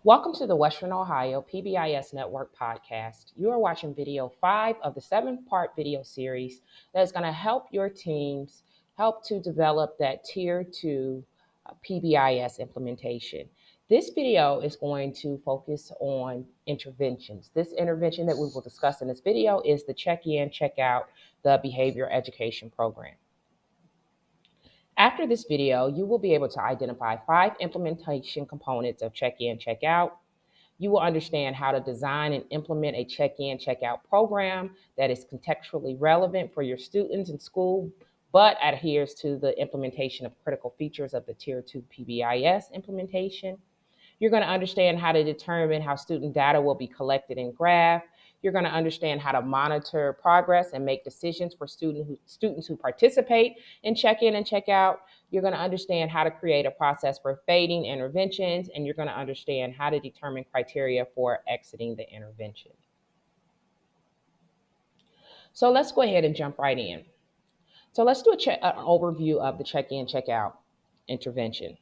Welcome to the Western Ohio PBIS Network podcast. You are watching video 5 of the 7-part video series that is going to help your teams help to develop that Tier 2 PBIS implementation. This video is going to focus on interventions. This intervention that we will discuss in this video is the check-in, check-out, the behavior education program. After this video, you will be able to identify 5 implementation components of check-in, check-out. You will understand how to design and implement a check-in, check-out program that is contextually relevant for your students in school, but adheres to the implementation of critical features of the Tier 2 PBIS implementation. You're going to understand how to determine how student data will be collected and graphed. You're going to understand how to monitor progress and make decisions for students who participate in check-in and check-out. You're going to understand how to create a process for fading interventions, and you're going to understand how to determine criteria for exiting the intervention. So let's go ahead and jump right in. So let's do an overview of the check-in, check-out intervention.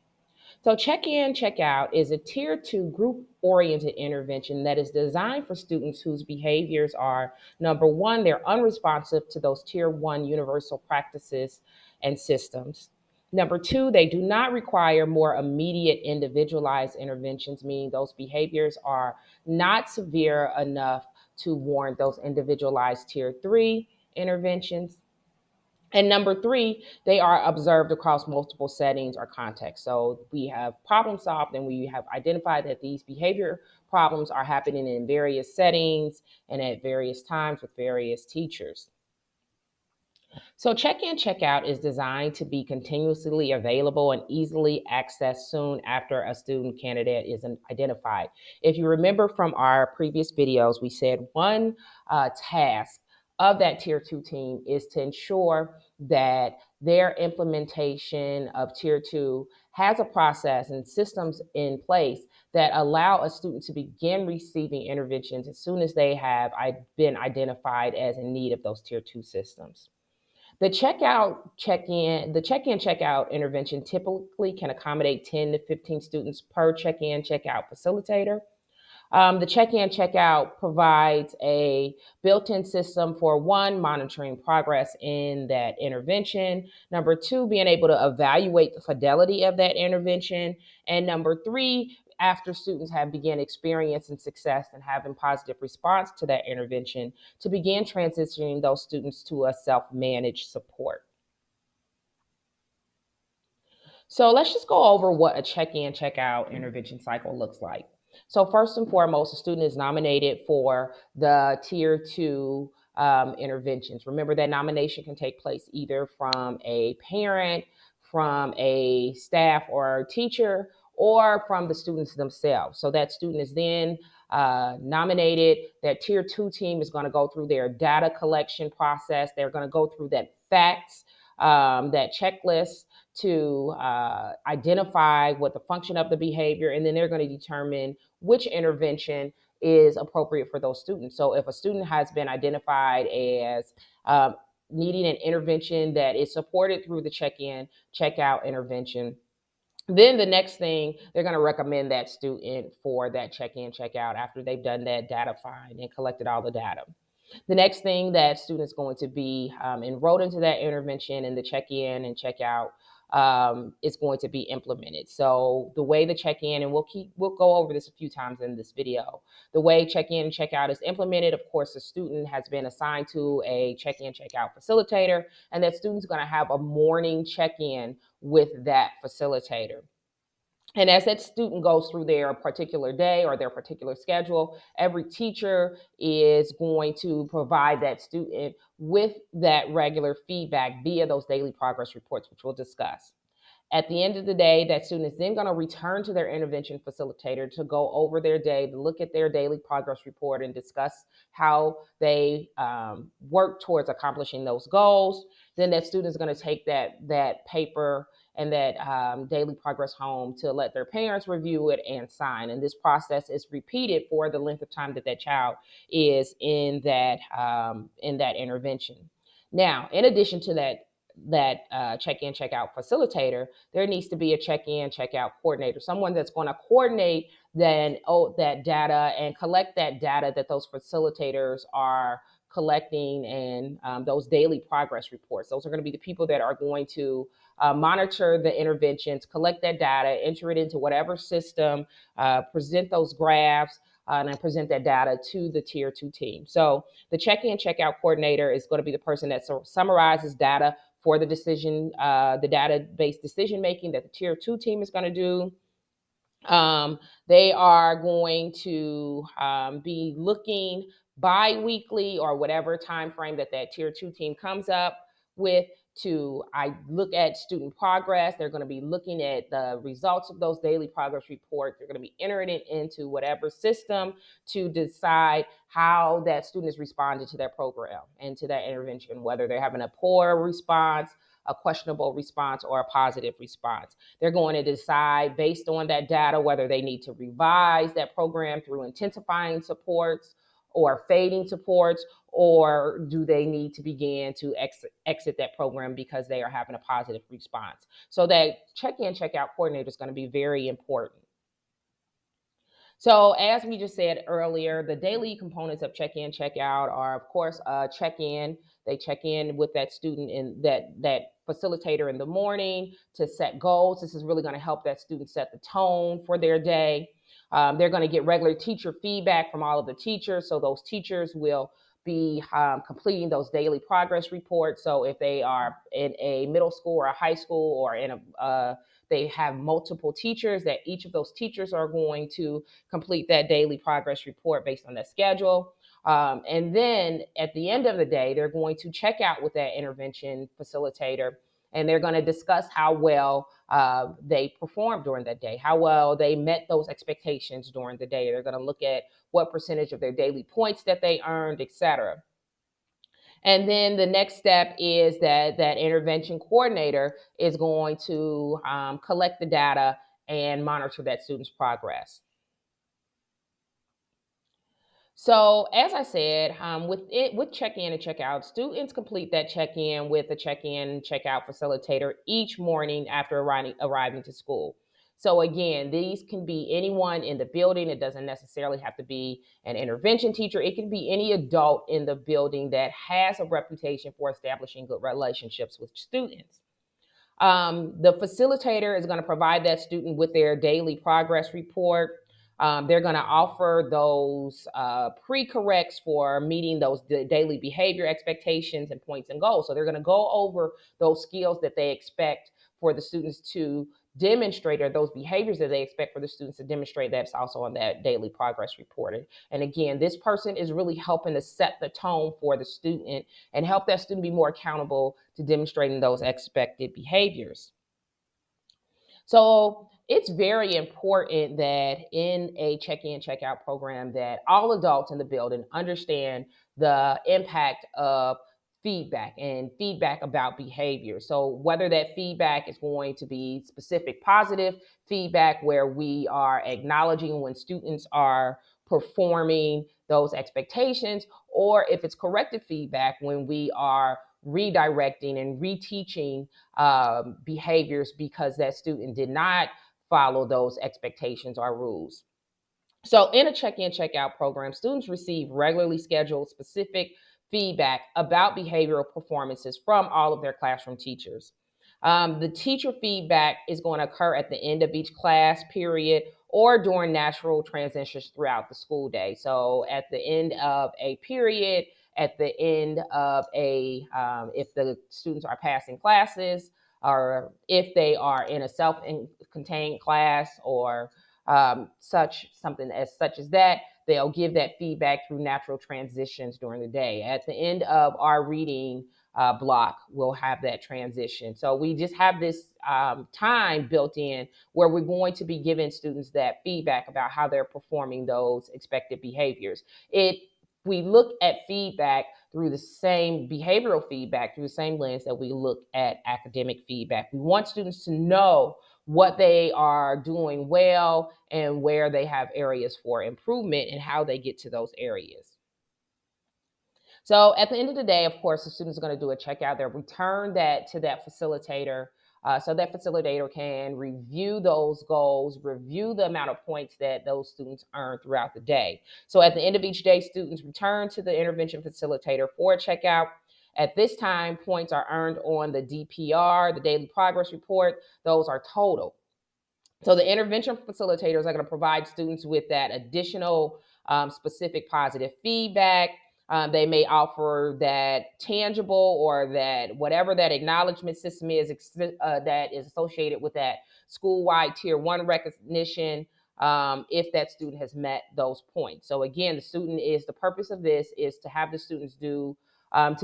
So check-in, check-out is a Tier 2 group-oriented intervention that is designed for students whose behaviors are, number one, they're unresponsive to those Tier 1 universal practices and systems. Number two, they do not require more immediate individualized interventions, meaning those behaviors are not severe enough to warrant those individualized Tier 3 interventions. And number three, they are observed across multiple settings or contexts. So we have problem solved and we have identified that these behavior problems are happening in various settings and at various times with various teachers. So check-in, check-out is designed to be continuously available and easily accessed soon after a student candidate is identified. If you remember from our previous videos, we said one task of that Tier 2 team is to ensure that their implementation of Tier 2 has a process and systems in place that allow a student to begin receiving interventions as soon as they have been identified as in need of those Tier 2 systems. The check-in, check-out intervention typically can accommodate 10 to 15 students per check-in, check-out facilitator. The check-in, check-out provides a built-in system for one, monitoring progress in that intervention. Number two, being able to evaluate the fidelity of that intervention. And number three, after students have begun experiencing success and having positive response to that intervention, to begin transitioning those students to a self-managed support. So let's just go over what a check-in, check-out intervention cycle looks like. So first and foremost, a student is nominated for the Tier 2 interventions. Remember that nomination can take place either from a parent, from a staff or teacher, or from the students themselves. So that student is then nominated. That Tier 2 team is going to go through their data collection process. They're going to go through that facts, that checklist to identify what the function of the behavior, and then they're going to determine which intervention is appropriate for those students. So if a student has been identified as needing an intervention that is supported through the check-in, check-out intervention, then the next thing, they're going to recommend that student for that check-in, check-out after they've done that data find and collected all the data. The next thing, that student is going to be enrolled into that intervention, and the check-in and check-out is going to be implemented. So the way the check-in, and we'll go over this a few times in this video, the way check-in and check-out is implemented, of course, the student has been assigned to a check-in, check-out facilitator, and that student's going to have a morning check-in with that facilitator. And as that student goes through their particular day or their particular schedule, every teacher is going to provide that student with that regular feedback via those daily progress reports, which we'll discuss. At the end of the day, that student is then going to return to their intervention facilitator to go over their day, to look at their daily progress report and discuss how they work towards accomplishing those goals. Then that student is going to take that paper and that daily progress home to let their parents review it and sign. And this process is repeated for the length of time that that child is in that intervention. Now, in addition to that check-in, check-out facilitator, there needs to be a check-in, check-out coordinator, someone that's going to coordinate then that data and collect that data that those facilitators are collecting, and those daily progress reports. Those are going to be the people that are going to monitor the interventions, collect that data, enter it into whatever system, present those graphs, and then present that data to the tier 2 team. So the check-in, check-out coordinator is going to be the person that summarizes data for the data-based decision making that the tier 2 team is going to do. They are going to be looking bi-weekly or whatever time frame that tier 2 team comes up with to look at student progress. They're going to be looking at the results of those daily progress reports. They're going to be entering it into whatever system to decide how that student is responding to their program and to that intervention, whether they're having a poor response, a questionable response, or a positive response. They're going to decide based on that data whether they need to revise that program through intensifying supports or fading supports, or do they need to begin to exit that program because they are having a positive response. So that check-in, check-out coordinator is going to be very important. So as we just said earlier, the daily components of check-in, check-out are, of course, check-in. They check in with that student and that facilitator in the morning to set goals. This is really going to help that student set the tone for their day. They're going to get regular teacher feedback from all of the teachers. So those teachers will be completing those daily progress reports. So if they are in a middle school or a high school or in they have multiple teachers, that each of those teachers are going to complete that daily progress report based on that schedule. And then at the end of the day, they're going to check out with that intervention facilitator, and they're going to discuss how well they performed during that day, how well they met those expectations during the day. They're going to look at what percentage of their daily points that they earned, et cetera. And then the next step is that intervention coordinator is going to collect the data and monitor that student's progress. So as I said, with check-in and check-out, students complete that check-in with a check-in, check-out facilitator each morning after arriving to school. So again, these can be anyone in the building. It doesn't necessarily have to be an intervention teacher. It can be any adult in the building that has a reputation for establishing good relationships with students. The facilitator is going to provide that student with their daily progress report. They're going to offer those pre-corrects for meeting those daily behavior expectations and points and goals. So they're going to go over those skills that they expect for the students to demonstrate, or those behaviors that they expect for the students to demonstrate. That's also on that daily progress report. And again, this person is really helping to set the tone for the student and help that student be more accountable to demonstrating those expected behaviors. So it's very important that in a check-in, check-out program that all adults in the building understand the impact of feedback and feedback about behavior. So whether that feedback is going to be specific positive feedback where we are acknowledging when students are performing those expectations, or if it's corrective feedback when we are redirecting and reteaching behaviors because that student did not follow those expectations or rules. So in a check-in, check-out program, students receive regularly scheduled specific feedback about behavioral performances from all of their classroom teachers. The teacher feedback is going to occur at the end of each class period or during natural transitions throughout the school day. So at the end of a period, at the end of if the students are passing classes, or if they are in a self-contained class, or such as that, they'll give that feedback through natural transitions during the day. At the end of our reading block, we'll have that transition. So we just have this time built in where we're going to be giving students that feedback about how they're performing those expected behaviors. We look at feedback through the same behavioral feedback, through the same lens that we look at academic feedback. We want students to know what they are doing well and where they have areas for improvement and how they get to those areas. So at the end of the day, of course, the students are going to do a checkout. They'll return that to that facilitator so that facilitator can review those goals, review the amount of points that those students earn throughout the day. So at the end of each day, students return to the intervention facilitator for a checkout. At this time, points are earned on the DPR, the daily progress report. Those are total. So the intervention facilitators are going to provide students with that additional specific positive feedback. They may offer that tangible or that whatever that acknowledgement system is that is associated with that school-wide tier 1 recognition if that student has met those points. So again, the purpose of this is to have the students to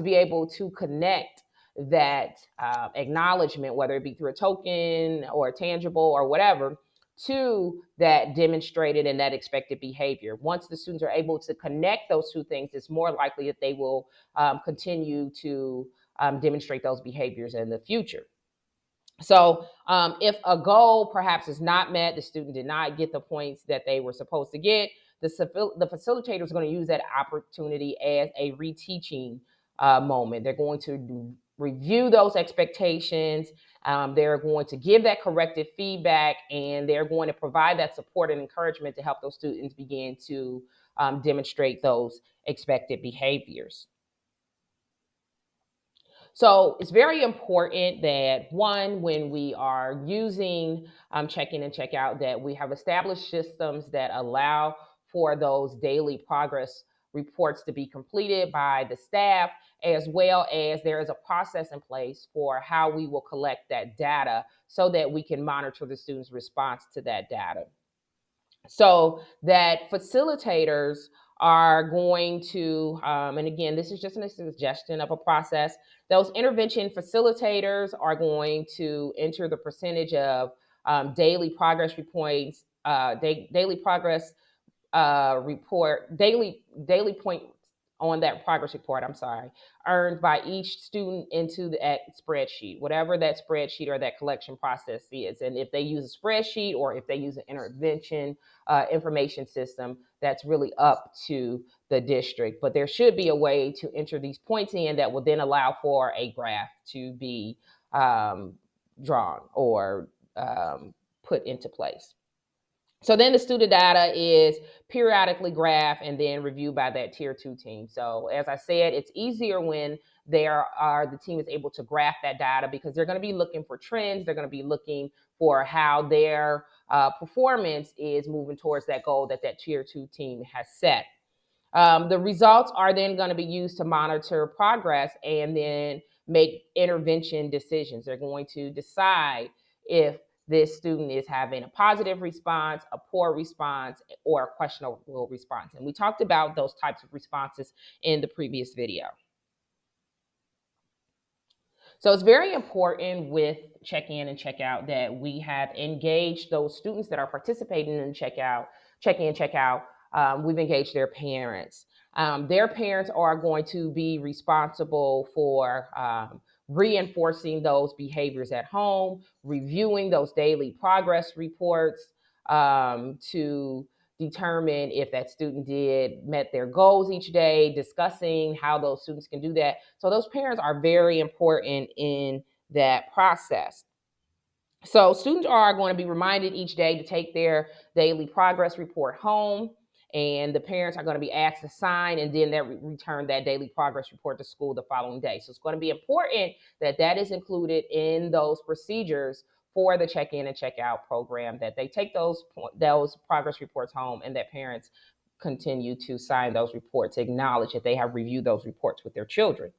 be able to connect that acknowledgement, whether it be through a token or a tangible or whatever, to that demonstrated and that expected behavior. Once the students are able to connect those two things, it's more likely that they will continue to demonstrate those behaviors in the future. So if a goal perhaps is not met, the student did not get the points that they were supposed to get, the facilitator is going to use that opportunity as a reteaching moment. They're going to review those expectations. They're going to give that corrective feedback, and they're going to provide that support and encouragement to help those students begin to demonstrate those expected behaviors. So it's very important that when we are using check-in and check-out, that we have established systems that allow for those daily progress reports to be completed by the staff, as well as there is a process in place for how we will collect that data so that we can monitor the student's response to that data. So that facilitators are going to, and again, this is just a suggestion of a process. Those intervention facilitators are going to enter the percentage of daily progress reports, daily progress daily points on that progress report, earned by each student into that spreadsheet, whatever that spreadsheet or that collection process is. And if they use a spreadsheet or if they use an intervention information system, that's really up to the district. But there should be a way to enter these points in that will then allow for a graph to be drawn or put into place. So then the student data is periodically graphed and then reviewed by that tier 2 team. So as I said, it's easier when the team is able to graph that data because they're going to be looking for trends. They're going to be looking for how their performance is moving towards that goal that tier 2 team has set. The results are then going to be used to monitor progress and then make intervention decisions. They're going to decide if this student is having a positive response, a poor response, or a questionable response. And we talked about those types of responses in the previous video. So it's very important with check-in and check-out that we have engaged those students that are participating in check-in, check-out. We've engaged their parents. Their parents are going to be responsible for reinforcing those behaviors at home, reviewing those daily progress reports to determine if that student met their goals each day, discussing how those students can do that. So those parents are very important in that process. So students are going to be reminded each day to take their daily progress report home, and the parents are going to be asked to sign and then return that daily progress report to school the following day. So it's going to be important that that is included in those procedures for the check-in and check-out program, that they take those progress reports home and that parents continue to sign those reports, acknowledge that they have reviewed those reports with their children.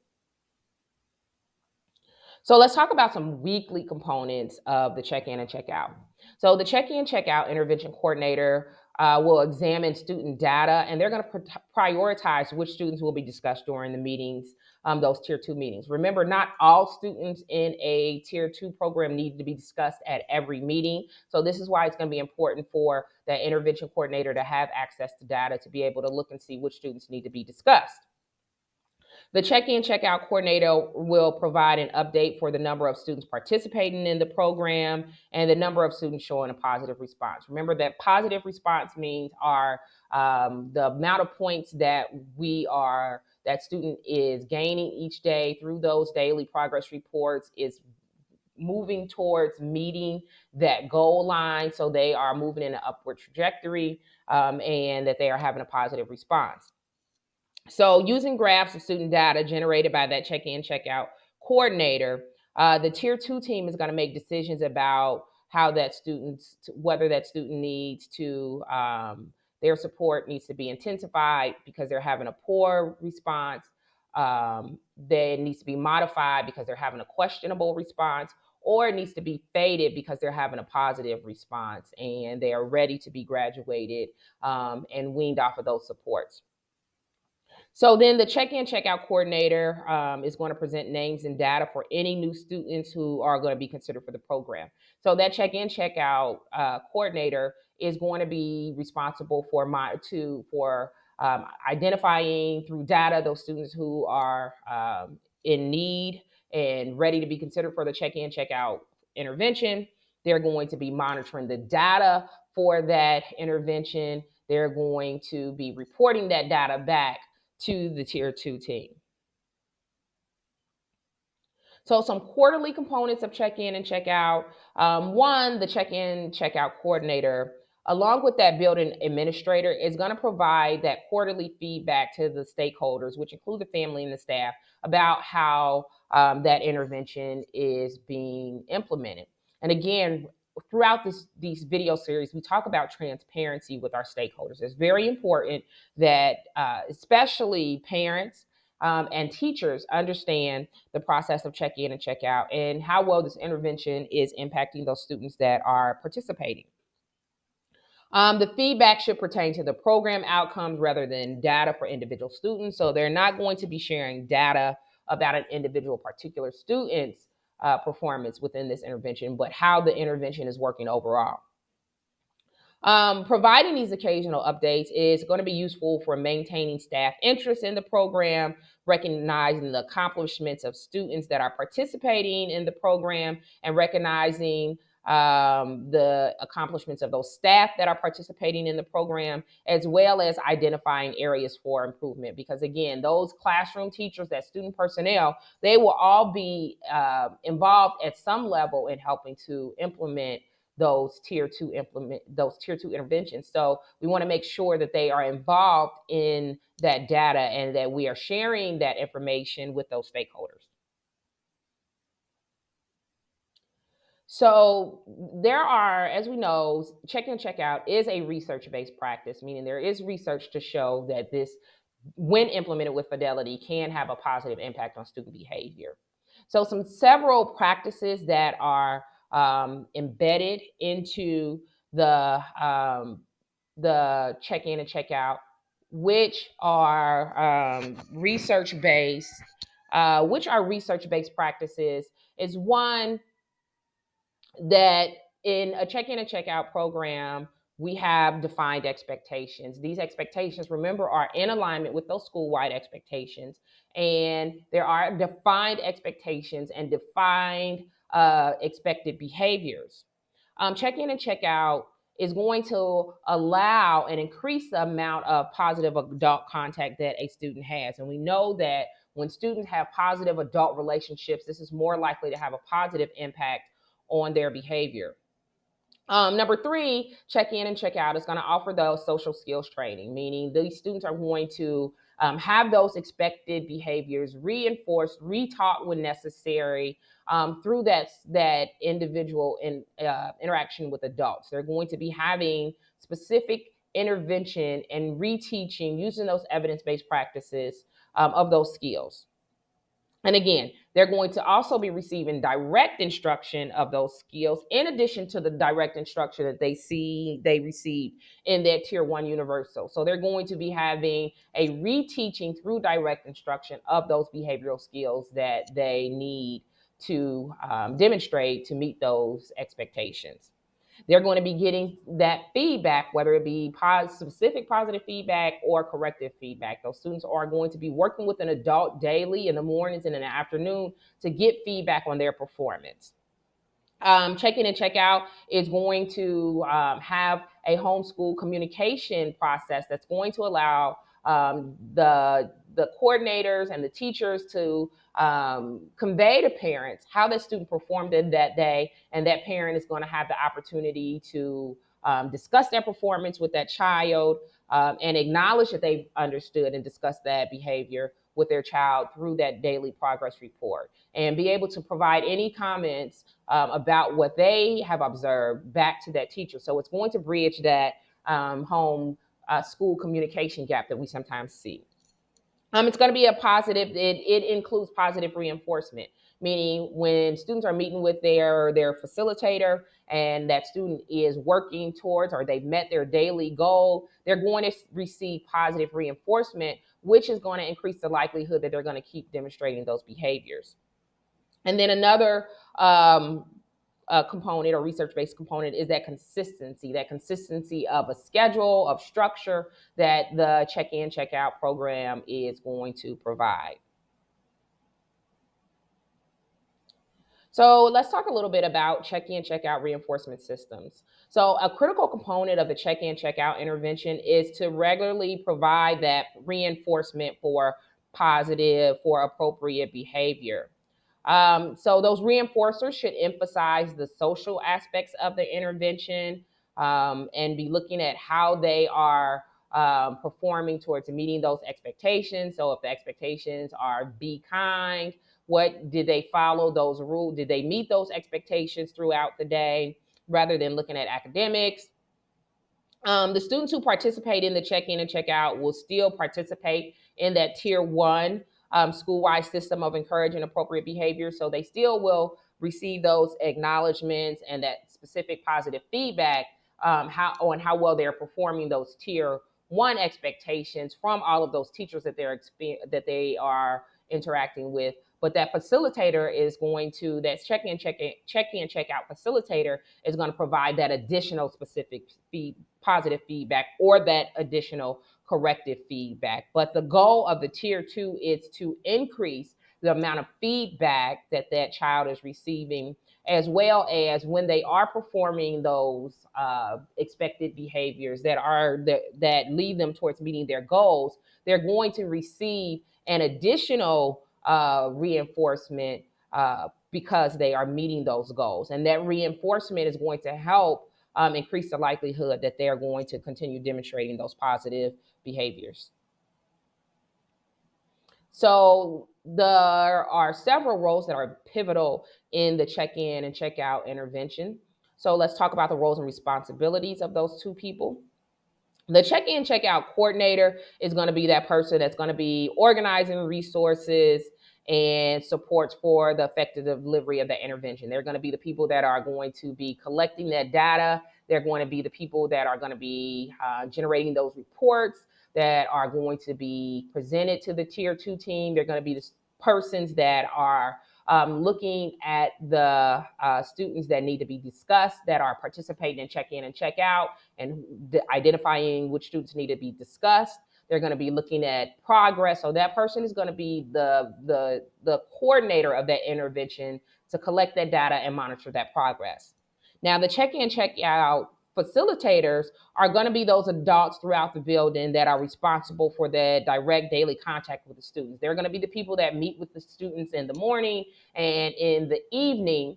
So let's talk about some weekly components of the check-in and check-out. So the check-in, check-out intervention coordinator will examine student data, and they're going to prioritize which students will be discussed during the meetings, those tier 2 meetings. Remember, not all students in a tier 2 program need to be discussed at every meeting. So this is why it's going to be important for that intervention coordinator to have access to data to be able to look and see which students need to be discussed. The check-in, check-out coordinator will provide an update for the number of students participating in the program and the number of students showing a positive response. Remember that positive response means the amount of points that student is gaining each day through those daily progress reports is moving towards meeting that goal line. So they are moving in an upward trajectory, and that they are having a positive response. So using graphs of student data generated by that check-in, check-out coordinator, the tier 2 team is going to make decisions about how that whether that student needs to, their support needs to be intensified because they're having a poor response. They needs to be modified because they're having a questionable response, or it needs to be faded because they're having a positive response and they are ready to be graduated, and weaned off of those supports. So then the check-in, check-out coordinator is going to present names and data for any new students who are going to be considered for the program. So that check-in, check-out coordinator is going to be responsible for identifying through data those students who are in need and ready to be considered for the check-in, check-out intervention. They're going to be monitoring the data for that intervention. They're going to be reporting that data back to the tier 2 team. So some quarterly components of check-in and check-out. One, the check-in, check-out coordinator, along with that building administrator, is going to provide that quarterly feedback to the stakeholders, which include the family and the staff, about how that intervention is being implemented. And again, throughout these video series, we talk about transparency with our stakeholders. It's very important that especially parents and teachers understand the process of check-in and check-out and how well this intervention is impacting those students that are participating. The feedback should pertain to the program outcomes rather than data for individual students. So they're not going to be sharing data about an individual particular student's performance within this intervention, but how the intervention is working overall. Providing these occasional updates is going to be useful for maintaining staff interest in the program, recognizing the accomplishments of students that are participating in the program, and recognizing the accomplishments of those staff that are participating in the program, as well as identifying areas for improvement. Because again, those classroom teachers, that student personnel, they will all be involved at some level in helping to implement those tier 2 interventions. So we want to make sure that they are involved in that data and that we are sharing that information with those stakeholders. So there are, as we know, check-in, check-out is a research-based practice, meaning there is research to show that this, when implemented with fidelity, can have a positive impact on student behavior. So several practices that are embedded into the check-in and check-out, which are research-based, practices, is one, that in a check-in and check-out program, we have defined expectations. These expectations, remember, are in alignment with those school-wide expectations. And there are defined expectations and defined expected behaviors. Check-in and check-out is going to allow and increase the amount of positive adult contact that a student has. And we know that when students have positive adult relationships, this is more likely to have a positive impact on their behavior. Number three, check-in and check-out is going to offer those social skills training, meaning these students are going to have those expected behaviors reinforced, retaught when necessary, through that individual interaction with adults. They're going to be having specific intervention and reteaching using those evidence-based practices of those skills. And again, they're going to also be receiving direct instruction of those skills in addition to the direct instruction that they receive in their tier 1 universal. So they're going to be having a reteaching through direct instruction of those behavioral skills that they need to demonstrate to meet those expectations. They're going to be getting that feedback, whether it be specific positive feedback or corrective feedback. Those students are going to be working with an adult daily in the mornings and in the afternoon to get feedback on their performance. Check-in and check-out is going to have a homeschool communication process that's going to allow the coordinators and the teachers to convey to parents how that student performed in that day, and that parent is going to have the opportunity to discuss their performance with that child, and acknowledge that they've understood and discussed that behavior with their child through that daily progress report, and be able to provide any comments about what they have observed back to that teacher. So it's going to bridge that home school communication gap that we sometimes see. It's going to be a positive. It includes positive reinforcement, meaning when students are meeting with their facilitator and that student is working towards, or they've met their daily goal, they're going to receive positive reinforcement, which is going to increase the likelihood that they're going to keep demonstrating those behaviors. And then another component or research-based component is that consistency of a schedule, of structure that the check-in, check-out program is going to provide. So let's talk a little bit about check-in, check-out reinforcement systems. So a critical component of the check-in, check-out intervention is to regularly provide that reinforcement for positive, for appropriate behavior. So those reinforcers should emphasize the social aspects of the intervention, and be looking at how they are performing towards meeting those expectations. So if the expectations are be kind, what did they follow those rules? Did they meet those expectations throughout the day, rather than looking at academics? The students who participate in the check-in and check-out will still participate in that tier one school-wide system of encouraging appropriate behavior. So they still will receive those acknowledgments and that specific positive feedback on how well they're performing those tier one expectations from all of those teachers that they are interacting with. But that facilitator is going to, that check-in, check-out facilitator is going to provide that additional specific positive feedback, or that additional corrective feedback. But the goal of the tier two is to increase the amount of feedback that that child is receiving, as well as when they are performing those expected behaviors that lead them towards meeting their goals, they're going to receive an additional reinforcement because they are meeting those goals. And that reinforcement is going to help increase the likelihood that they're going to continue demonstrating those positive behaviors. So there are several roles that are pivotal in the check-in and check-out intervention. So let's talk about the roles and responsibilities of those two people. The check-in, check-out coordinator is going to be that person that's going to be organizing resources and supports for the effective delivery of the intervention. They're going to be the people that are going to be collecting that data. They're going to be the people that are going to be generating those reports that are going to be presented to the tier two team. They're going to be the persons that are looking at the students that need to be discussed, that are participating in check-in and check-out, and identifying which students need to be discussed. They're going to be looking at progress. So that person is going to be the coordinator of that intervention to collect that data and monitor that progress. Now, the check-in, check-out facilitators are going to be those adults throughout the building that are responsible for the direct daily contact with the students. They're going to be the people that meet with the students in the morning and in the evening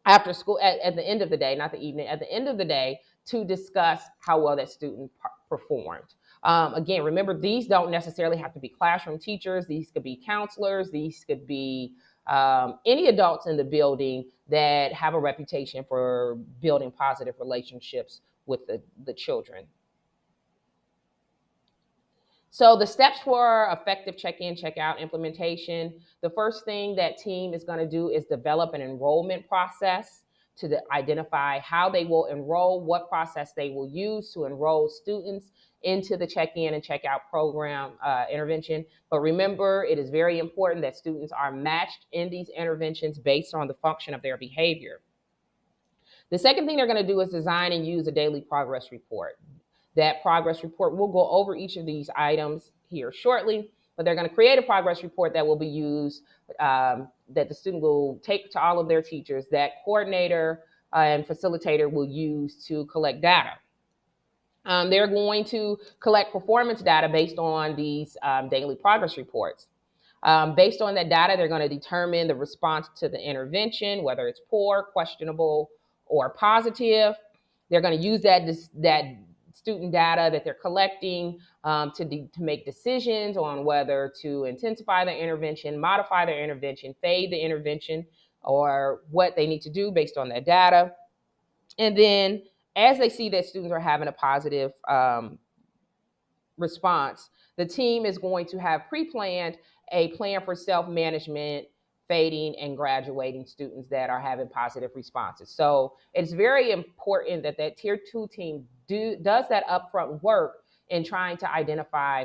after school, at the end of the day, not the evening, at the end of the day, to discuss how well that student performed. Again, remember, these don't necessarily have to be classroom teachers. These could be counselors. These could be any adults in the building that have a reputation for building positive relationships with the children. So the steps for effective check-in, check-out implementation, the first thing that team is going to do is develop an enrollment process to identify how they will enroll, what process they will use to enroll students into the check-in and check-out program intervention. But remember, it is very important that students are matched in these interventions based on the function of their behavior. The second thing they're going to do is design and use a daily progress report. That progress report, we'll go over each of these items here shortly, but they're going to create a progress report that will be used, that the student will take to all of their teachers, that coordinator and facilitator will use to collect data. They're going to collect performance data based on these daily progress reports. Based on that data, they're going to determine the response to the intervention, whether it's poor, questionable, or positive. They're going to use that student data that they're collecting to make decisions on whether to intensify the intervention, modify their intervention, fade the intervention, or what they need to do based on that data. And then as they see that students are having a positive response, the team is going to have pre-planned a plan for self-management, fading, and graduating students that are having positive responses. So it's very important that that tier 2 team does that upfront work in trying to identify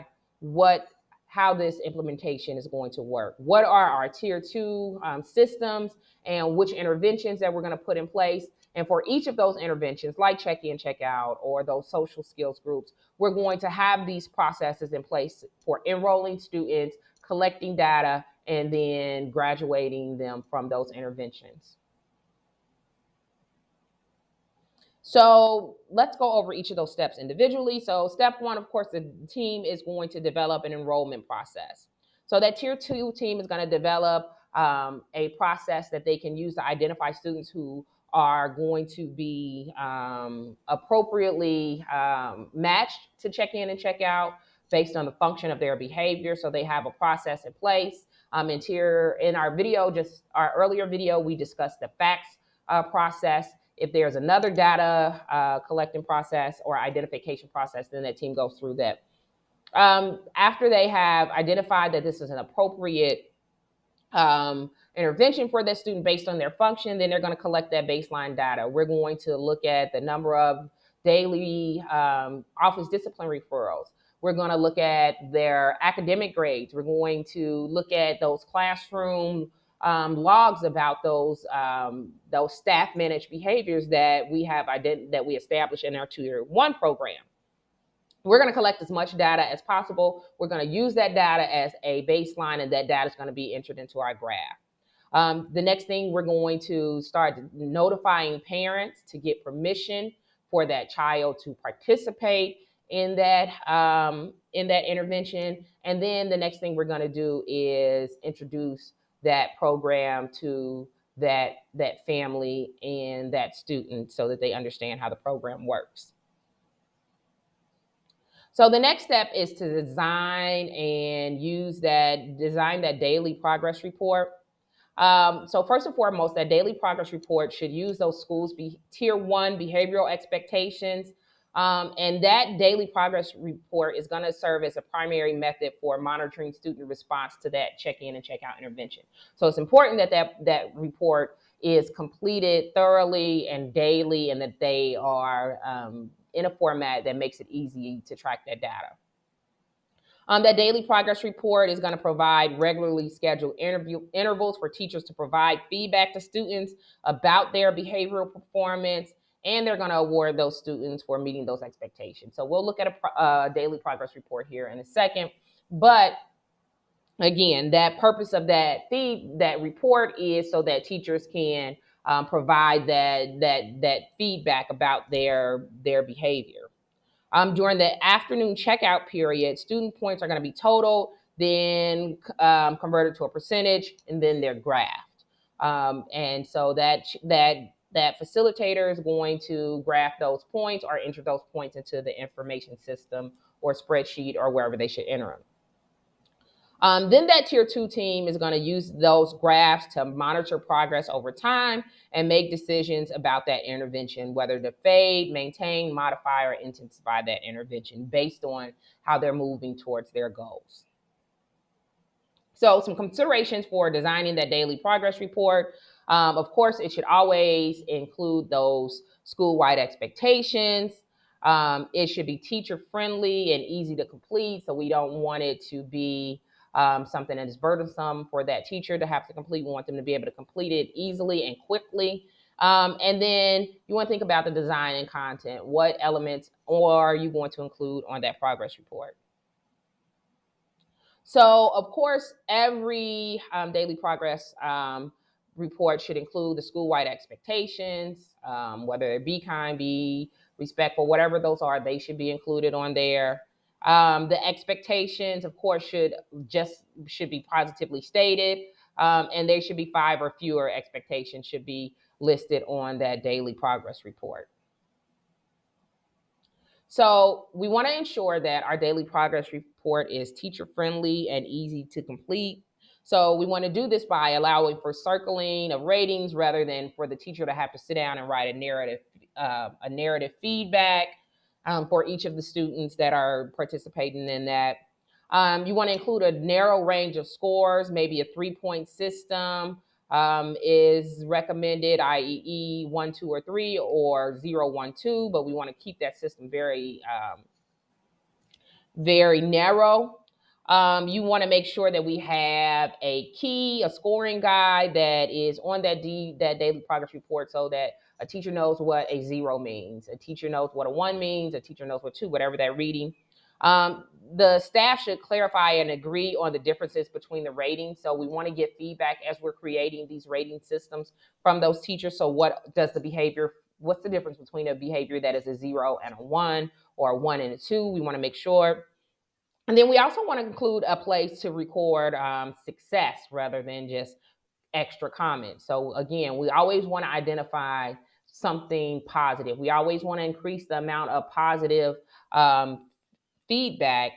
how this implementation is going to work. What are our tier 2 systems and which interventions that we're going to put in place? And for each of those interventions, like check-in, check-out, or those social skills groups, we're going to have these processes in place for enrolling students, collecting data, and then graduating them from those interventions. So let's go over each of those steps individually. So step 1, of course, the team is going to develop an enrollment process. So that tier 2 team is going to develop a process that they can use to identify students who are going to be appropriately matched to check in and check out based on the function of their behavior. So they have a process in place. In our video, just our earlier video, we discussed the facts process. If there's another data collecting process or identification process, then that team goes through that. After they have identified that this is an appropriate intervention for that student based on their function, then they're going to collect that baseline data. We're going to look at the number of daily office discipline referrals. We're going to look at their academic grades. We're going to look at those classroom logs about those staff managed behaviors that we have that we established in our Tier 1 program. We're going to collect as much data as possible. We're going to use that data as a baseline, and that data is going to be entered into our graph. The next thing, we're going to start notifying parents to get permission for that child to participate in that intervention. And then the next thing we're going to do is introduce that program to that family and that student so that they understand how the program works. So the next step is to design that daily progress report. So first and foremost, that daily progress report should use those schools' Tier 1 behavioral expectations. And that daily progress report is going to serve as a primary method for monitoring student response to that check-in and check-out intervention. So it's important that report is completed thoroughly and daily, and that they are in a format that makes it easy to track that data. That daily progress report is going to provide regularly scheduled intervals for teachers to provide feedback to students about their behavioral performance, and they're going to award those students for meeting those expectations. So we'll look at a daily progress report here in a second. But again, that purpose of that report is so that teachers can provide that feedback about their behavior. During the afternoon checkout period, student points are going to be totaled, then converted to a percentage, and then they're graphed. And so that facilitator is going to graph those points or enter those points into the information system or spreadsheet or wherever they should enter them. Then that Tier 2 team is going to use those graphs to monitor progress over time and make decisions about that intervention, whether to fade, maintain, modify, or intensify that intervention based on how they're moving towards their goals. So some considerations for designing that daily progress report. Of course, it should always include those school-wide expectations. It should be teacher-friendly and easy to complete, so we don't want it to be something that is burdensome for that teacher to have to complete. We want them to be able to complete it easily and quickly. And then you want to think about the design and content. What elements are you going to include on that progress report? So, of course, every daily progress report should include the school-wide expectations, whether it be kind, be respectful, whatever those are, they should be included on there. The expectations, of course, should be positively stated, and there should be 5 or fewer expectations should be listed on that daily progress report. So we want to ensure that our daily progress report is teacher friendly and easy to complete. So we want to do this by allowing for circling of ratings rather than for the teacher to have to sit down and write a narrative feedback for each of the students that are participating in that. You want to include a narrow range of scores, maybe a 3-point system, is recommended, i.e., 1, 2, or 3, or 0, 1, 2, but we want to keep that system very narrow. You want to make sure that we have a scoring guide that is on that daily progress report so that a teacher knows what a 0 means, a teacher knows what a 1 means, a teacher knows what 2, whatever that reading. The staff should clarify and agree on the differences between the ratings. So we want to get feedback as we're creating these rating systems from those teachers. So what's the difference between a behavior that is a 0 and a 1, or a 1 and a 2? We want to make sure. And then we also want to include a place to record success rather than just extra comments. So again, we always want to identify something positive. We always want to increase the amount of positive feedback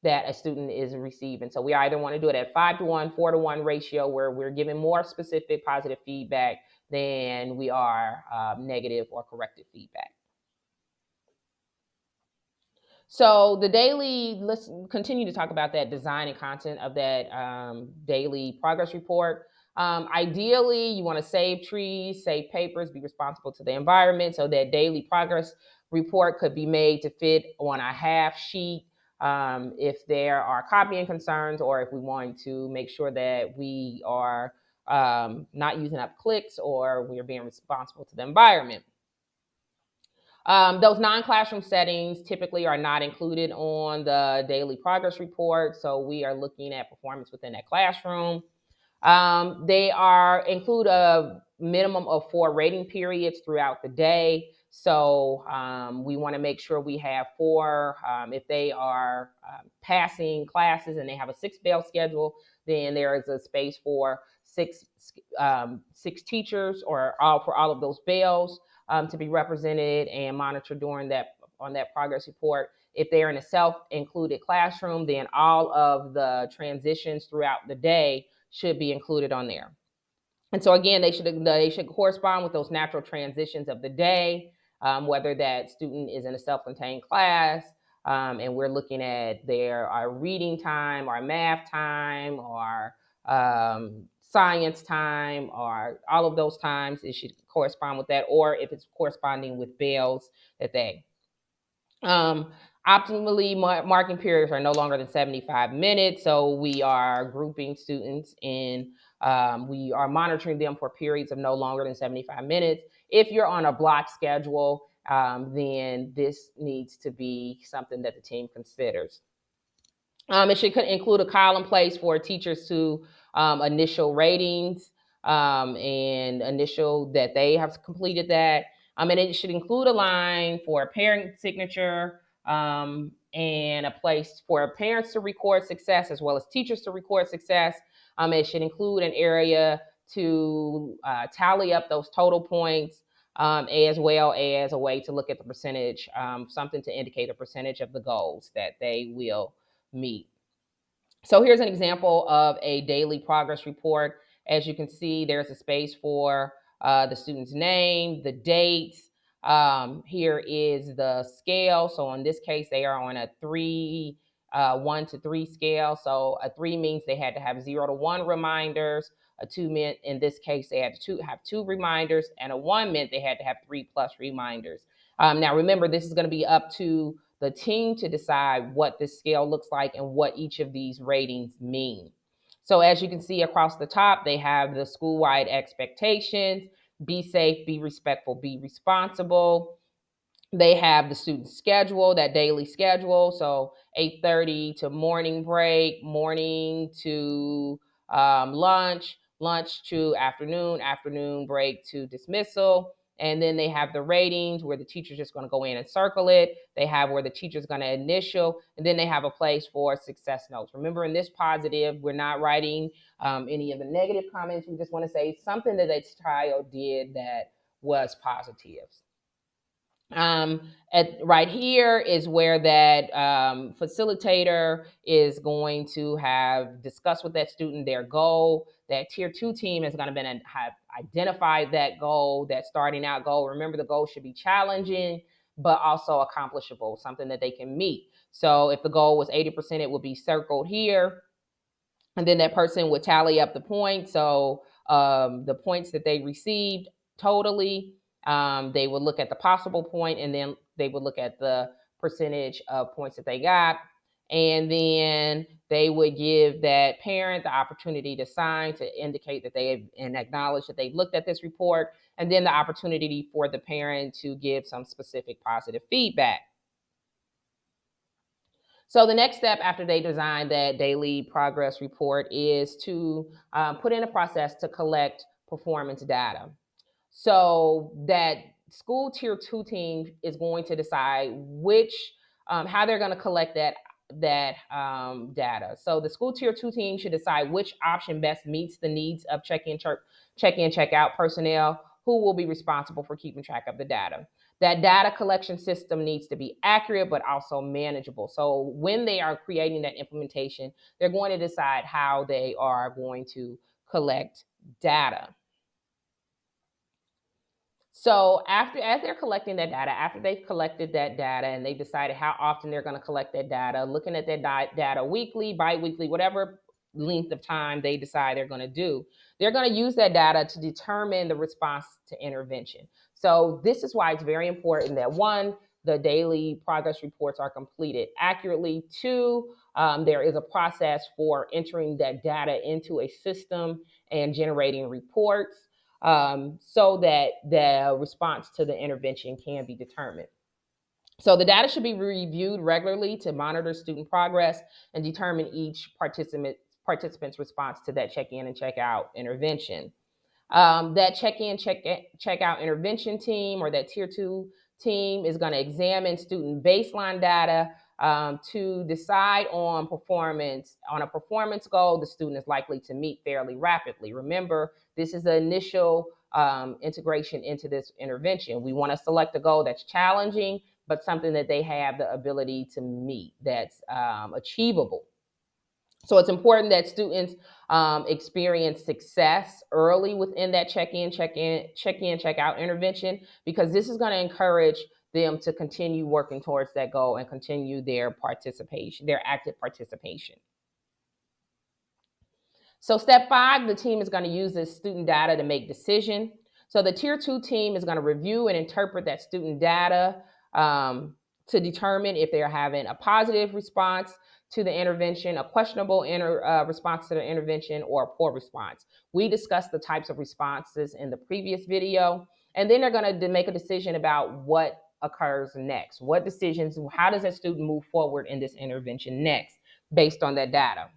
that a student is receiving. So we either want to do it at 5-to-1, 4-to-1 ratio, where we're giving more specific positive feedback than we are negative or corrective feedback. So let's continue to talk about that design and content of that daily progress report. Ideally, you want to save trees, save papers, be responsible to the environment. So that daily progress report could be made to fit on a half sheet if there are copying concerns, or if we want to make sure that we are not using up clicks, or we're being responsible to the environment. Those non-classroom settings typically are not included on the daily progress report, so we are looking at performance within that classroom. They include a minimum of 4 rating periods throughout the day. So we want to make sure we have 4. If they are passing classes and they have a 6-bell schedule, then there is a space for 6 teachers, or for all of those bells to be represented and monitored on that progress report. If they're in a self-included classroom, then all of the transitions throughout the day should be included on there. And so again, they should correspond with those natural transitions of the day, whether that student is in a self-contained class, and we're looking at our reading time, our math time, or science time, or all of those times, it should correspond with that, or if it's corresponding with bells that they. Optimally, marking periods are no longer than 75 minutes. So we are grouping students in, we are monitoring them for periods of no longer than 75 minutes. If you're on a block schedule, then this needs to be something that the team considers. It should include a column place for teachers to initial ratings and initial that they have completed that. And it should include a line for a parent signature and a place for parents to record success as well as teachers to record success. It should include an area to tally up those total points, as well as a way to look at the percentage, something to indicate the percentage of the goals that they will meet. So here's an example of a daily progress report. As you can see, there's a space for the student's name, the dates. Here is the scale. So in this case, they are on a 1 to 3 scale. So a 3 means they had to have 0 to 1 reminders. A 2 meant, in this case, they had to have 2 reminders, and a 1 meant they had to have 3+ reminders. Now, remember, this is going to be up to the team to decide what this scale looks like and what each of these ratings mean. So as you can see across the top, they have the school-wide expectations: be safe, be respectful, be responsible. They have the student schedule, that daily schedule. So 8:30 to morning break, morning to lunch, lunch to afternoon, afternoon break to dismissal. And then they have the ratings where the teacher's just going to go in and circle it. They have where the teacher's going to initial, and then they have a place for success notes. Remember, in this positive, we're not writing any of the negative comments. We just want to say something that the child did that was positive. Right here is where that facilitator is going to have discussed with that student their goal. That tier 2 team is going to have identified that goal, that starting out goal. Remember, the goal should be challenging, but also accomplishable, something that they can meet. So if the goal was 80%, it would be circled here. And then that person would tally up the points. So the points that they received totally, they would look at the possible point, and then they would look at the percentage of points that they got. And then they would give that parent the opportunity to sign to indicate that they have and acknowledge that they've looked at this report, and then the opportunity for the parent to give some specific positive feedback. So the next step after they design that daily progress report is to put in a process to collect performance data. So that school tier 2 team is going to decide how they're going to collect that data. So the school tier 2 team should decide which option best meets the needs of check-in, check-out personnel who will be responsible for keeping track of the data. That data collection system needs to be accurate, but also manageable. So when they are creating that implementation, they're going to decide how they are going to collect data. So as they're collecting that data, after they've collected that data and they've decided how often they're going to collect that data, looking at that data weekly, bi-weekly, whatever length of time they decide they're going to do, they're going to use that data to determine the response to intervention. So this is why it's very important that, one, the daily progress reports are completed accurately. Two, there is a process for entering that data into a system and generating reports, so that the response to the intervention can be determined. So the data should be reviewed regularly to monitor student progress and determine each participant's response to that check-in and check-out intervention. That check-in, check-out intervention team, or that tier 2 team, is going to examine student baseline data to decide on performance. On a performance goal, the student is likely to meet fairly rapidly. Remember, this is the initial integration into this intervention. We want to select a goal that's challenging, but something that they have the ability to meet, that's achievable. So it's important that students experience success early within that check-in, check-out intervention, because this is going to encourage them to continue working towards that goal and continue their participation, their active participation. So step 5, the team is going to use this student data to make decisions. So the tier 2 team is going to review and interpret that student data to determine if they're having a positive response to the intervention, a questionable response to the intervention, or a poor response. We discussed the types of responses in the previous video, and then they're going to make a decision about what occurs next. What decisions, how does that student move forward in this intervention next based on that data?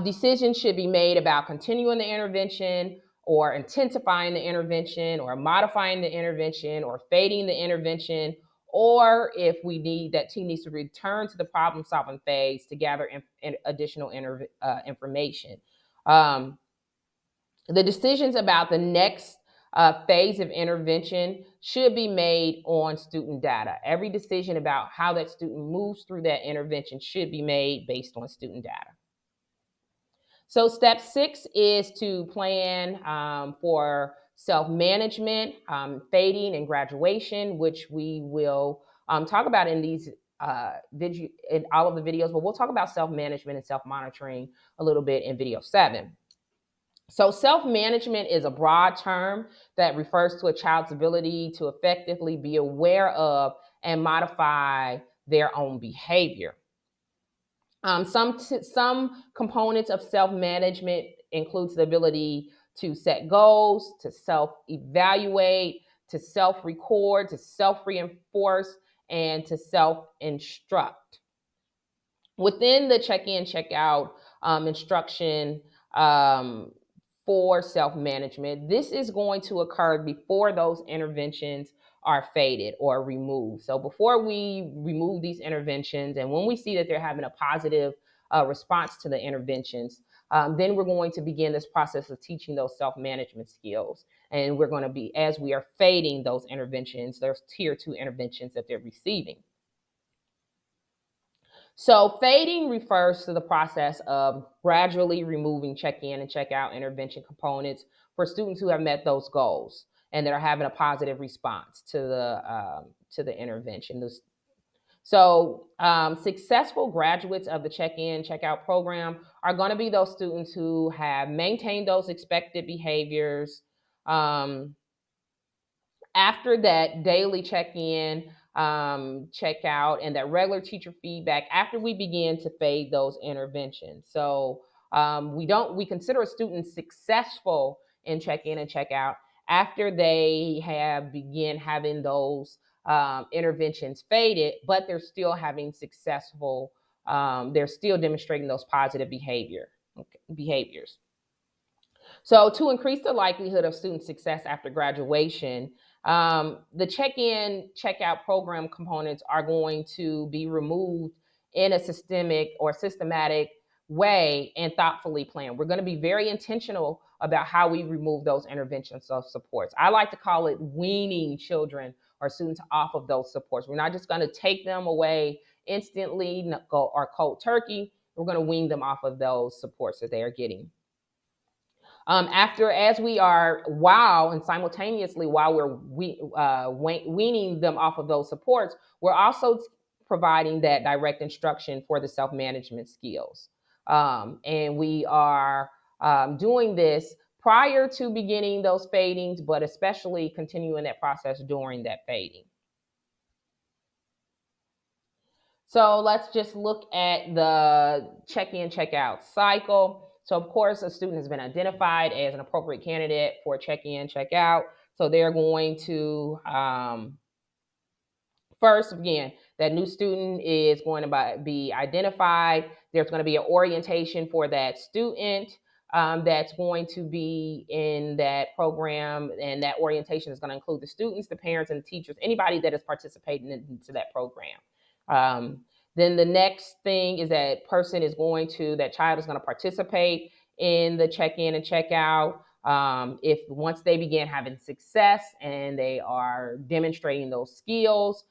Decisions should be made about continuing the intervention, or intensifying the intervention, or modifying the intervention, or fading the intervention, or if we need, that team needs to return to the problem-solving phase to gather additional information. The decisions about the next phase of intervention should be made on student data. Every decision about how that student moves through that intervention should be made based on student data. So step 6 is to plan for self-management, fading, and graduation, which we will talk about in these in all of the videos, but we'll talk about self-management and self-monitoring a little bit in video 7. So self-management is a broad term that refers to a child's ability to effectively be aware of and modify their own behavior. Some components of self-management includes the ability to set goals, to self-evaluate, to self-record, to self-reinforce, and to self-instruct. Within the check-in, check-out instruction for self-management. This is going to occur before those interventions are faded or removed. So before we remove these interventions, and when we see that they're having a positive response to the interventions, then we're going to begin this process of teaching those self-management skills. And we're going to be, as we are fading those interventions, there's tier 2 interventions that they're receiving. So fading refers to the process of gradually removing check-in and check-out intervention components for students who have met those goals and that are having a positive response to the intervention. So successful graduates of the check-in, check-out program are going to be those students who have maintained those expected behaviors, after that daily check-in, check out, and that regular teacher feedback, after we begin to fade those interventions. So we consider a student successful in check-in and check out after they have begin having those interventions faded, but they're still having successful, they're still demonstrating those positive behaviors. So to increase the likelihood of student success after graduation, the check-in, check-out program components are going to be removed in a systematic way and thoughtfully planned. We're going to be very intentional about how we remove those interventions of supports. I like to call it weaning children or students off of those supports. We're not just going to take them away instantly or cold turkey. We're going to wean them off of those supports that they are getting. As we are, simultaneously while we're weaning them off of those supports, we're also providing that direct instruction for the self-management skills. And we are doing this prior to beginning those fadings, but especially continuing that process during that fading. So let's just look at the check-in, check-out cycle. So of course, a student has been identified as an appropriate candidate for check-in, check-out. So they're going to, first, again, that new student is going to be identified. There's going to be an orientation for that student that's going to be in that program. And that orientation is going to include the students, the parents, and the teachers, anybody that is participating into that program. Then the next thing is that child is going to participate in the check-in and check-out. If once they begin having success and they are demonstrating those skills,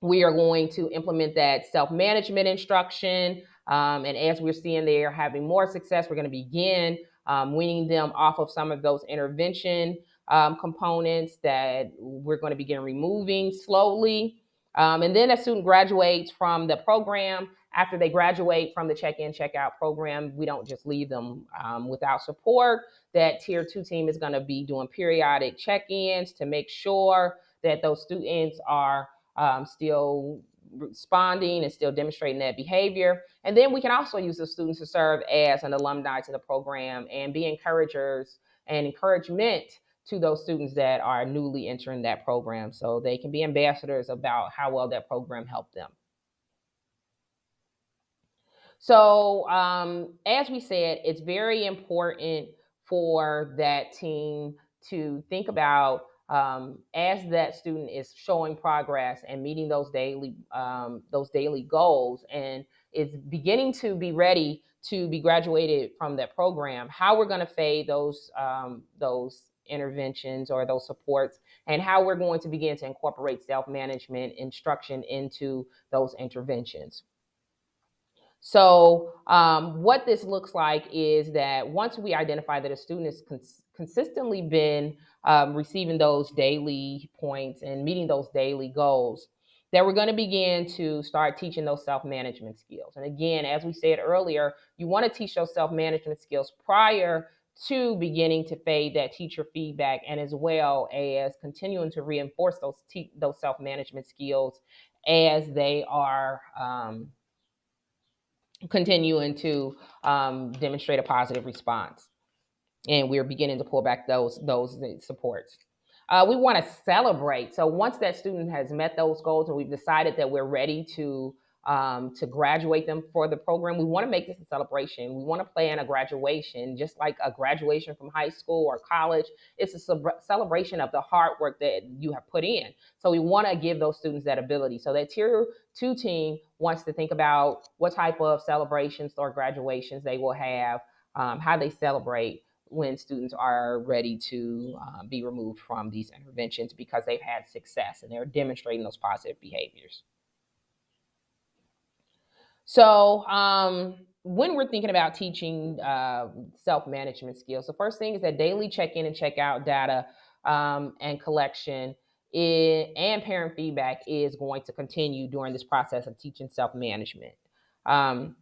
we are going to implement that self-management instruction. And as we're seeing they are having more success, we're going to begin weaning them off of some of those intervention components that we're going to begin removing slowly. And then a student graduates from the program. After they graduate from the check-in, check-out program, we don't just leave them without support. That tier 2 team is going to be doing periodic check-ins to make sure that those students are still responding and still demonstrating that behavior. And then we can also use the students to serve as an alumni to the program and be encouragers and encouragement to those students that are newly entering that program, so they can be ambassadors about how well that program helped them. So as we said, it's very important for that team to think about, as that student is showing progress and meeting those daily goals and is beginning to be ready to be graduated from that program, how we're going to fade those interventions or those supports, and how we're going to begin to incorporate self-management instruction into those interventions. So what this looks like is that once we identify that a student has consistently been receiving those daily points and meeting those daily goals, that we're going to begin to start teaching those self-management skills. And again, as we said earlier, you want to teach those self-management skills prior to beginning to fade that teacher feedback, and as well as continuing to reinforce those self-management skills as they are continuing to demonstrate a positive response. And we're beginning to pull back those supports. We want to celebrate. So once that student has met those goals and we've decided that we're ready to to graduate them for the program. We want to make this a celebration. We want to plan a graduation, just like a graduation from high school or college. It's a celebration of the hard work that you have put in. So we want to give those students that ability. So that Tier 2 team wants to think about what type of celebrations or graduations they will have, how they celebrate when students are ready to be removed from these interventions because they've had success and they're demonstrating those positive behaviors. So, when we're thinking about teaching self-management skills, the first thing is that daily check-in and check-out data and collection and parent feedback is going to continue during this process of teaching self-management. Um,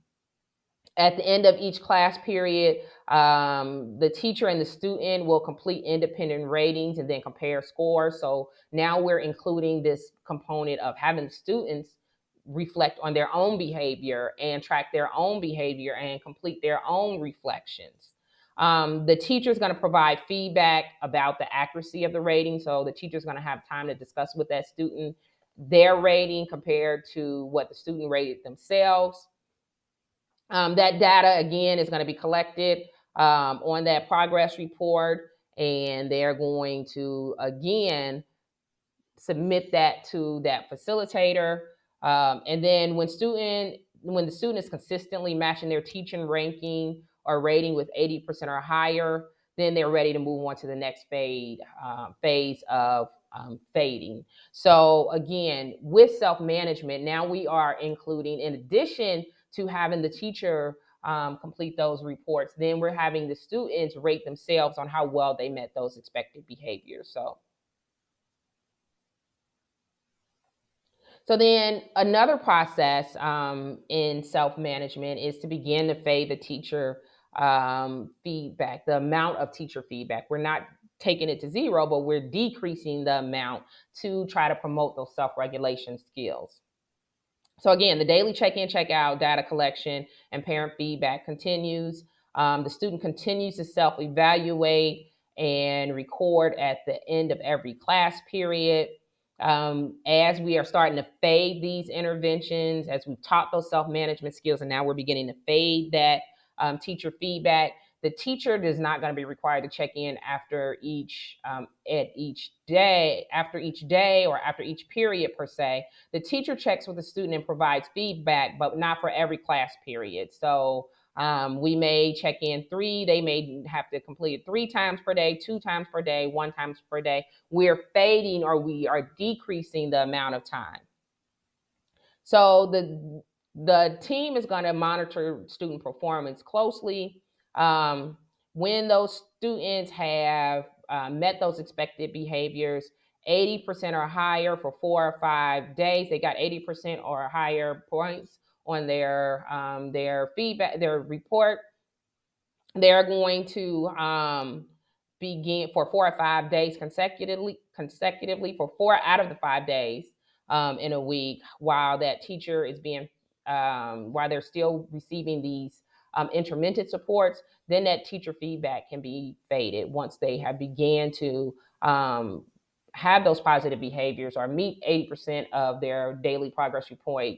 at the end of each class period, the teacher and the student will complete independent ratings and then compare scores. So now we're including this component of having students reflect on their own behavior and track their own behavior and complete their own reflections. The teacher is going to provide feedback about the accuracy of the rating. So the teacher is going to have time to discuss with that student their rating compared to what the student rated themselves. That data, again, is going to be collected on that progress report, and they're going to, again, submit that to that facilitator. And then when the student is consistently matching their teaching ranking or rating with 80% or higher, then they're ready to move on to the next phase of fading. So again, with self-management, now we are including, in addition to having the teacher complete those reports, then we're having the students rate themselves on how well they met those expected behaviors. So then another process in self-management is to begin to fade the teacher feedback, the amount of teacher feedback. We're not taking it to zero, but we're decreasing the amount to try to promote those self-regulation skills. So again, the daily check-in, check-out, data collection, and parent feedback continues. The student continues to self-evaluate and record at the end of every class period. As we are starting to fade these interventions, as we've taught those self-management skills, and now we're beginning to fade that teacher feedback, the teacher is not going to be required to check in after each day or after each period per se. The teacher checks with the student and provides feedback, but not for every class period. So we may check in three, they may have to complete it 3 times per day, 2 times per day, 1 times per day. We're fading, or we are decreasing the amount of time. So the team is going to monitor student performance closely. When those students have met those expected behaviors, 80% or higher for 4 or 5 days, they got 80% or higher points on their feedback, their report. They're going to begin for 4 or 5 days consecutively for 4 out of the 5 days in a week, while that teacher is being while they're still receiving these intermittent supports. Then that teacher feedback can be faded once they have began to have those positive behaviors or meet 80% of their daily progress report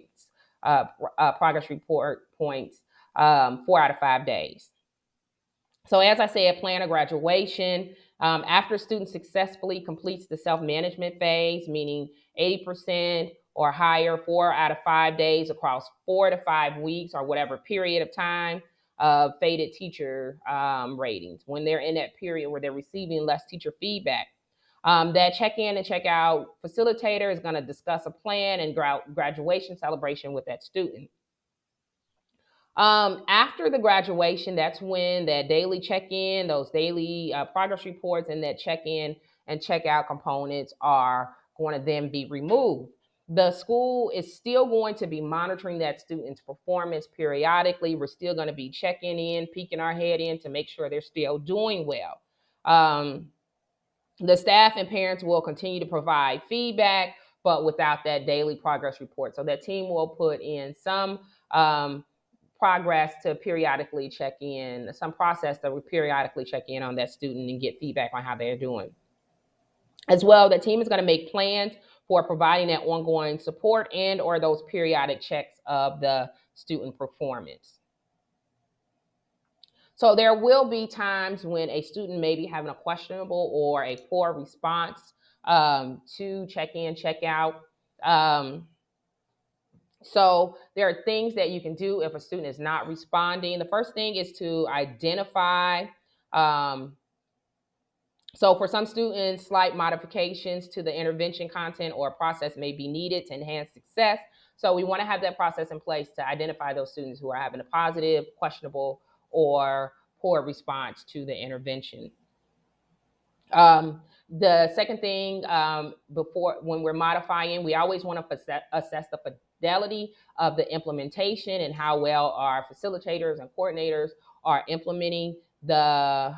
points 4 out of 5 days. So as I said, plan a graduation. After a student successfully completes the self-management phase, meaning 80% or higher, 4 out of 5 days across 4 to 5 weeks or whatever period of time, faded teacher ratings. When they're in that period where they're receiving less teacher feedback, that check-in and check-out facilitator is going to discuss a plan and graduation celebration with that student. After the graduation, that's when that daily check-in, those daily progress reports, and that check-in and check-out components are going to then be removed. The school is still going to be monitoring that student's performance periodically. We're still going to be checking in, peeking our head in to make sure they're still doing well. The staff and parents will continue to provide feedback, but without that daily progress report. So that team will put in some progress to periodically check in, some process that we periodically check in on that student and get feedback on how they're doing. As well, the team is going to make plans for providing that ongoing support and or those periodic checks of the student performance. So there will be times when a student may be having a questionable or a poor response to check in, check out. So there are things that you can do if a student is not responding. The first thing is to identify. Um, so for some students, slight modifications to the intervention content or process may be needed to enhance success. So we want to have that process in place to identify those students who are having a positive, questionable, or poor response to the intervention. The second thing, before when we're modifying, we always want to assess the fidelity of the implementation and how well our facilitators and coordinators are implementing the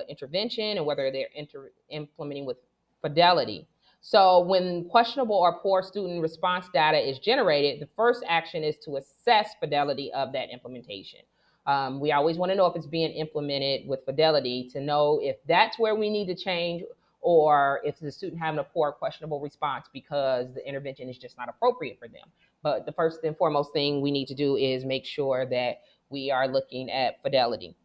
intervention and whether they're implementing with fidelity. So when questionable or poor student response data is generated, the first action is to assess fidelity of that implementation. We always want to know if it's being implemented with fidelity to know if that's where we need to change or if the student having a poor, questionable response because the intervention is just not appropriate for them. But the first and foremost thing we need to do is make sure that we are looking at fidelity.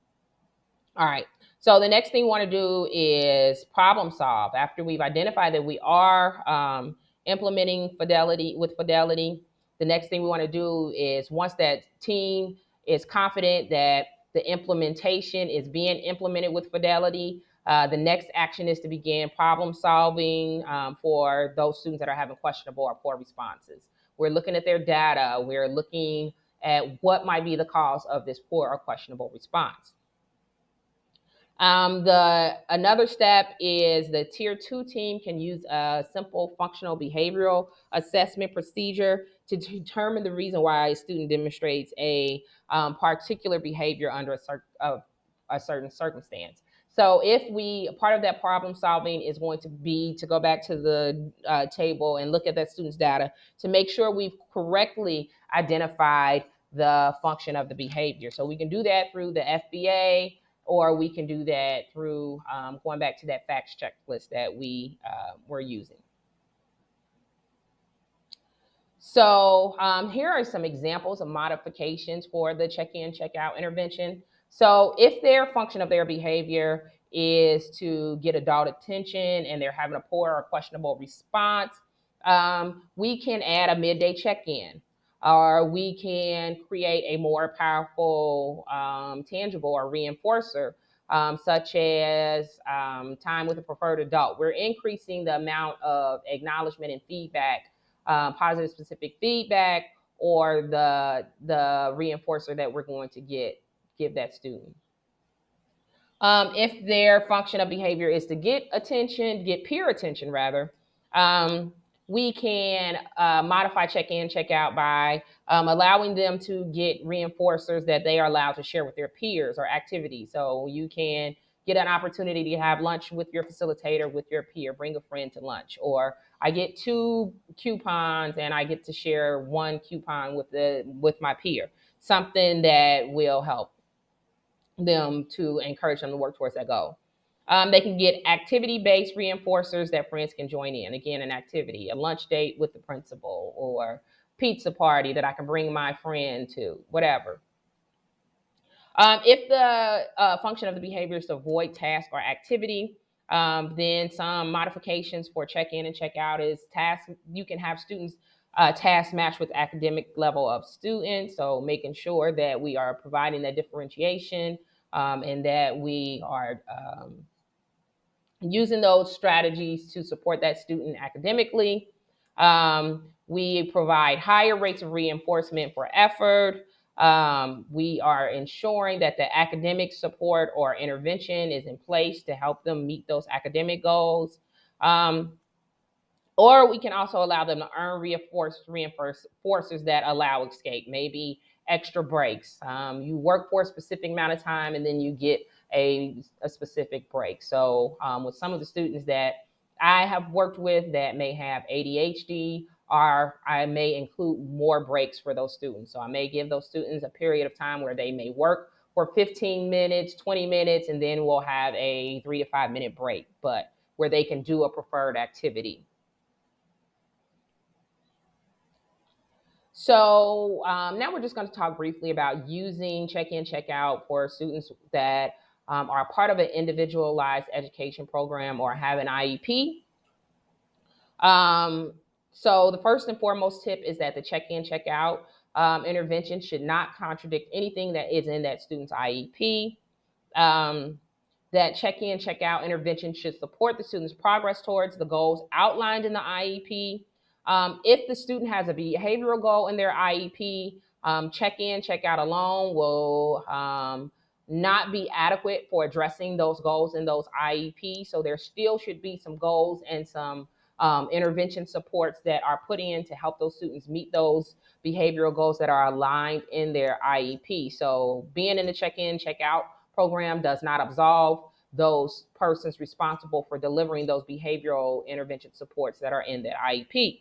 All right. So the next thing we want to do is problem solve. After we've identified that we are implementing fidelity with fidelity, the next thing we want to do is once that team is confident that the implementation is being implemented with fidelity, the next action is to begin problem solving for those students that are having questionable or poor responses. We're looking at their data. We're looking at what might be the cause of this poor or questionable response. Another step is the tier 2 team can use a simple functional behavioral assessment procedure to determine the reason why a student demonstrates a particular behavior under a certain circumstance. So if part of that problem solving is going to be to go back to the table and look at that student's data to make sure we've correctly identified the function of the behavior. So we can do that through the FBA, or we can do that through going back to that facts checklist that we were using. So here are some examples of modifications for the check-in, check-out intervention. So if their function of their behavior is to get adult attention and they're having a poor or questionable response, we can add a midday check-in, or we can create a more powerful, tangible or reinforcer, such as time with a preferred adult. We're increasing the amount of acknowledgement and feedback, positive specific feedback, or the reinforcer that we're going to give that student. If their function of behavior is to get attention, get peer attention rather, we can modify check-in, check-out by allowing them to get reinforcers that they are allowed to share with their peers or activities. So you can get an opportunity to have lunch with your facilitator, with your peer, bring a friend to lunch, or I get 2 coupons and I get to share 1 coupon with my peer. Something that will help them to encourage them to work towards that goal. They can get activity-based reinforcers that friends can join in. Again, an activity, a lunch date with the principal, or pizza party that I can bring my friend to, whatever. If the function of the behavior is to avoid task or activity, then some modifications for check-in and check-out is task. You can have students task match with academic level of students, so making sure that we are providing that differentiation and that we are using those strategies to support that student academically. We provide higher rates of reinforcement for effort. We are ensuring that the academic support or intervention is in place to help them meet those academic goals. Or we can also allow them to earn reinforcers that allow escape, maybe extra breaks. You work for a specific amount of time and then you get a specific break. So with some of the students that I have worked with that may have ADHD, or I may include more breaks for those students. So I may give those students a period of time where they may work for 15 minutes, 20 minutes, and then we'll have a 3 to 5 minute break, but where they can do a preferred activity. So now we're just going to talk briefly about using check-in, check-out for students that are a part of an individualized education program or have an IEP. Um, so the first and foremost tip is that the check-in, check-out intervention should not contradict anything that is in that student's IEP. Um, that check-in, check-out intervention should support the student's progress towards the goals outlined in the IEP. If the student has a behavioral goal in their IEP, check-in, check-out alone will not be adequate for addressing those goals in those IEP. So there still should be some goals and some intervention supports that are put in to help those students meet those behavioral goals that are aligned in their IEP. So being in the check-in, check-out program does not absolve those persons responsible for delivering those behavioral intervention supports that are in that IEP.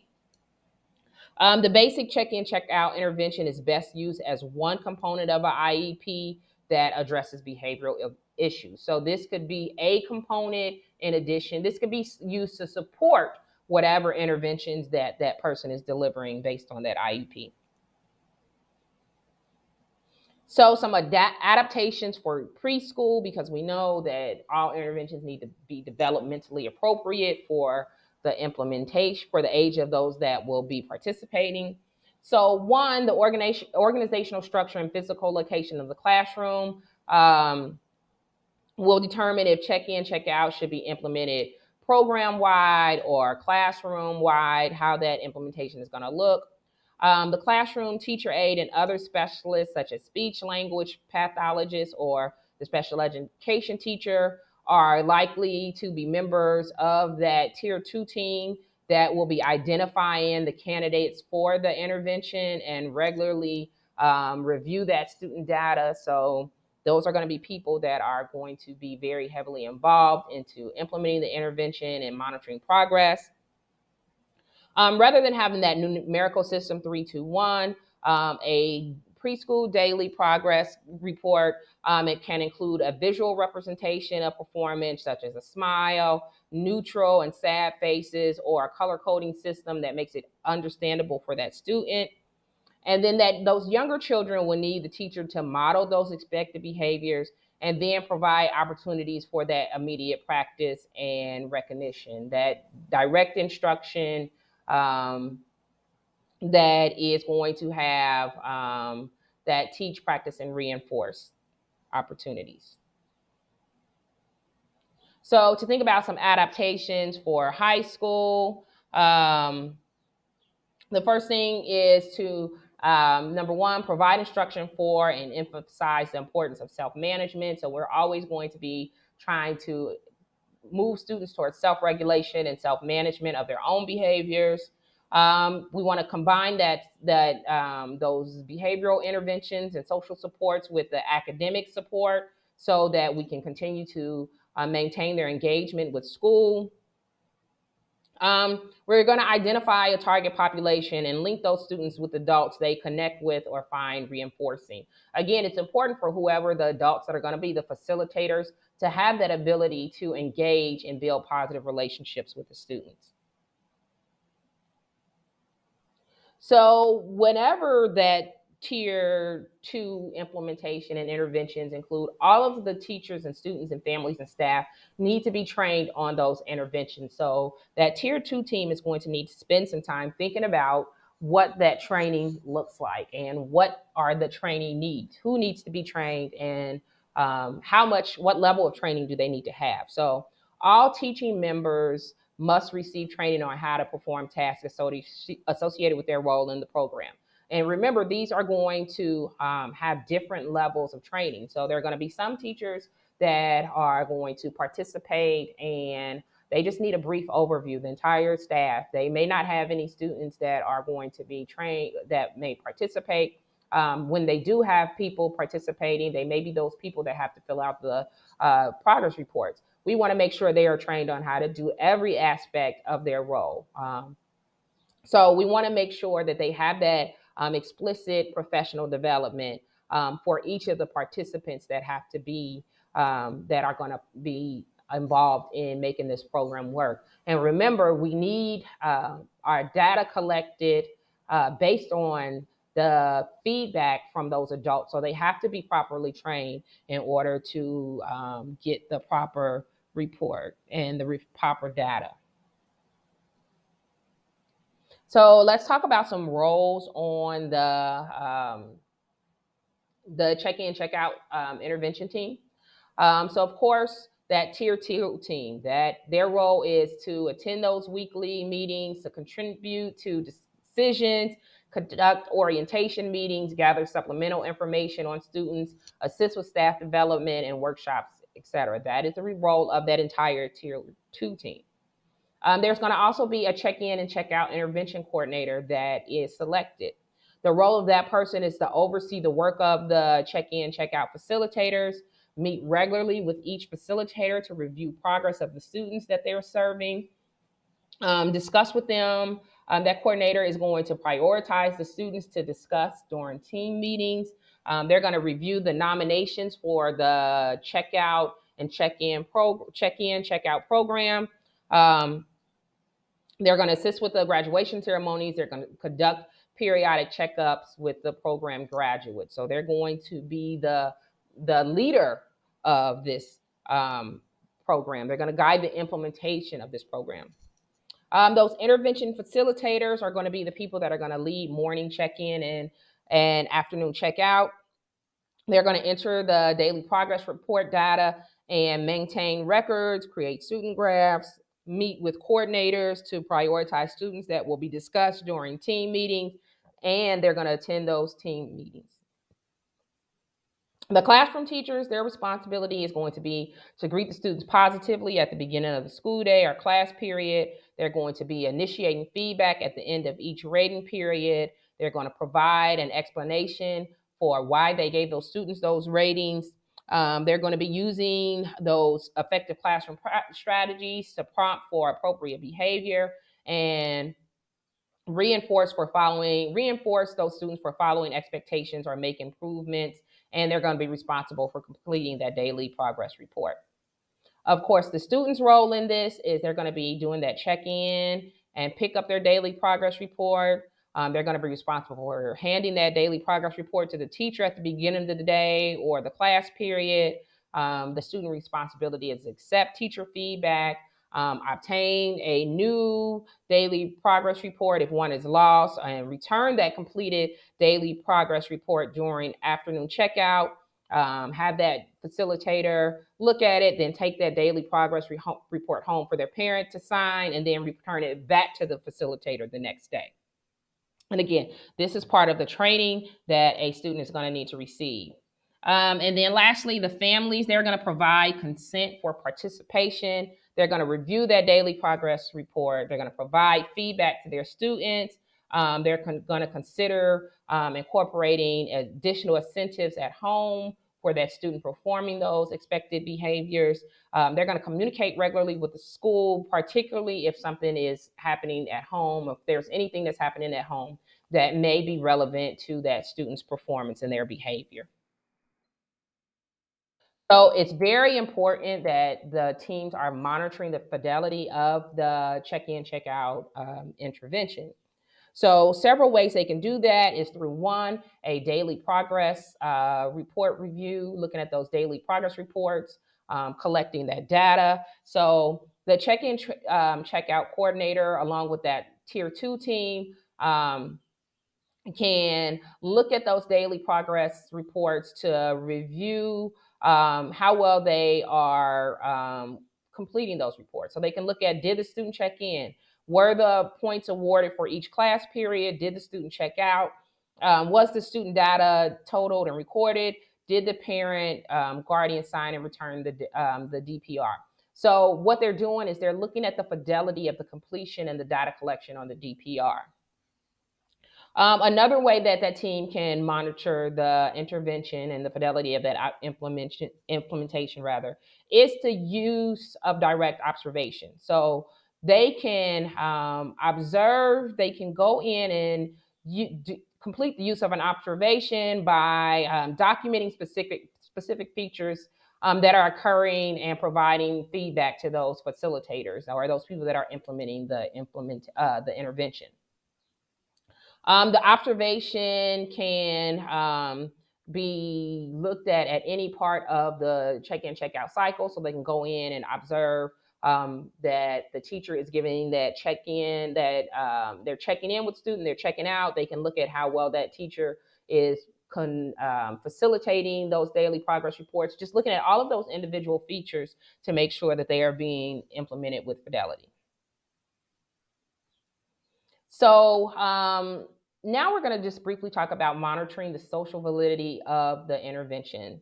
The basic check-in, check-out intervention is best used as one component of an IEP that addresses behavioral issues. So this could be a component in addition. This could be used to support whatever interventions that that person is delivering based on that IEP. So some adaptations for preschool, because we know that all interventions need to be developmentally appropriate for the implementation, for the age of those that will be participating. So one, the organizational structure and physical location of the classroom. Will determine if check-in, check-out should be implemented program-wide or classroom-wide, how that implementation is going to look. The classroom teacher aide and other specialists such as speech language pathologists or the special education teacher are likely to be members of that tier 2 team that will be identifying the candidates for the intervention and regularly review that student data. So those are going to be people that are going to be very heavily involved into implementing the intervention and monitoring progress. Rather than having that numerical system 321, a preschool daily progress report, it can include a visual representation of performance, such as a smile, neutral and sad faces, or a color coding system that makes it understandable for that student. And then that those younger children will need the teacher to model those expected behaviors and then provide opportunities for that immediate practice and recognition, that direct instruction um, that is going to have that teach, practice, and reinforce opportunities. So to think about some adaptations for high school, the first thing is to number one, provide instruction for and emphasize the importance of self-management. So we're always going to be trying to move students towards self-regulation and self-management of their own behaviors. We want to combine those behavioral interventions and social supports with the academic support so that we can continue to maintain their engagement with school. We're going to identify a target population and link those students with adults they connect with or find reinforcing. Again, it's important for whoever the adults that are going to be the facilitators to have that ability to engage and build positive relationships with the students. So whenever that tier 2 implementation and interventions include all of the teachers and students and families and staff need to be trained on those interventions. So that tier 2 team is going to need to spend some time thinking about what that training looks like and what are the training needs, who needs to be trained, and what level of training do they need to have. So all teaching members must receive training on how to perform tasks associated with their role in the program. And remember, these are going to have different levels of training. So there are going to be some teachers that are going to participate and they just need a brief overview, the entire staff. They may not have any students that are going to be trained that may participate. When they do have people participating, they may be those people that have to fill out the progress reports. We want to make sure they are trained on how to do every aspect of their role. So we want to make sure that they have that explicit professional development for each of the participants that have to be that are going to be involved in making this program work. And remember, we need our data collected based on the feedback from those adults. So they have to be properly trained in order to get the proper report and the proper data. So let's talk about some roles on the check-in, check-out intervention team. So of course, that tier two team, that their role is to attend those weekly meetings, to contribute to decisions, conduct orientation meetings, gather supplemental information on students, assist with staff development and workshops, etc. That is the role of that entire tier two team. There's going to also be a check-in and check-out intervention coordinator that is selected. The role of that person is to oversee the work of the check-in, check-out facilitators, meet regularly with each facilitator to review progress of the students that they're serving, discuss with them. That coordinator is going to prioritize the students to discuss during team meetings. They're going to review the nominations for the checkout and check-in, check-out program. Um, they're going to assist with the graduation ceremonies. They're going to conduct periodic checkups with the program graduates. So they're going to be the leader of this program. They're going to guide the implementation of this program. Those intervention facilitators are going to be the people that are going to lead morning check-in and afternoon check-out. They're going to enter the daily progress report data and maintain records, create student graphs, meet with coordinators to prioritize students that will be discussed during team meetings, and they're going to attend those team meetings. The classroom teachers, their responsibility is going to be to greet the students positively at the beginning of the school day or class period. They're going to be initiating feedback at the end of each rating period. They're going to provide an explanation for why they gave those students those ratings. They're going to be using those effective classroom strategies to prompt for appropriate behavior and reinforce those students for following expectations or make improvements, and they're going to be responsible for completing that daily progress report. Of course, the students' role in this is they're going to be doing that check-in and pick up their daily progress report. They're going to be responsible for handing that daily progress report to the teacher at the beginning of the day or the class period. The student responsibility is to accept teacher feedback, obtain a new daily progress report if one is lost, and return that completed daily progress report during afternoon checkout. Have that facilitator look at it, then take that daily progress report home for their parent to sign, and then return it back to the facilitator the next day. And again, this is part of the training that a student is going to need to receive. And then lastly, the families, they're going to provide consent for participation. They're going to review that daily progress report. They're going to provide feedback to their students. They're going to consider incorporating additional incentives at home for that student performing those expected behaviors. They're going to communicate regularly with the school, particularly if something is happening at home, if there's anything that's happening at home that may be relevant to that student's performance and their behavior. So it's very important that the teams are monitoring the fidelity of the check-in, check-out intervention. So several ways they can do that is through one, a daily progress report review, looking at those daily progress reports, collecting that data. So the check-in, check-out coordinator, along with that tier two team, can look at those daily progress reports to review how well they are completing those reports. So they can look at, did the student check in? Were the points awarded for each class period? Did the student check out? Was the student data totaled and recorded? Did the parent guardian sign and return the DPR? So what they're doing is they're looking at the fidelity of the completion and the data collection on the DPR. Another way that that team can monitor the intervention and the fidelity of that implementation rather, is the use of direct observation. So they can observe, they can go in and complete the use of an observation by documenting specific features that are occurring and providing feedback to those facilitators or those people that are implementing the intervention. The observation can be looked at any part of the check-in, check-out cycle, so they can go in and observe that the teacher is giving that check-in, that they're checking in with student, they're checking out. They can look at how well that teacher is facilitating those daily progress reports, just looking at all of those individual features to make sure that they are being implemented with fidelity. So now we're going to just briefly talk about monitoring the social validity of the intervention.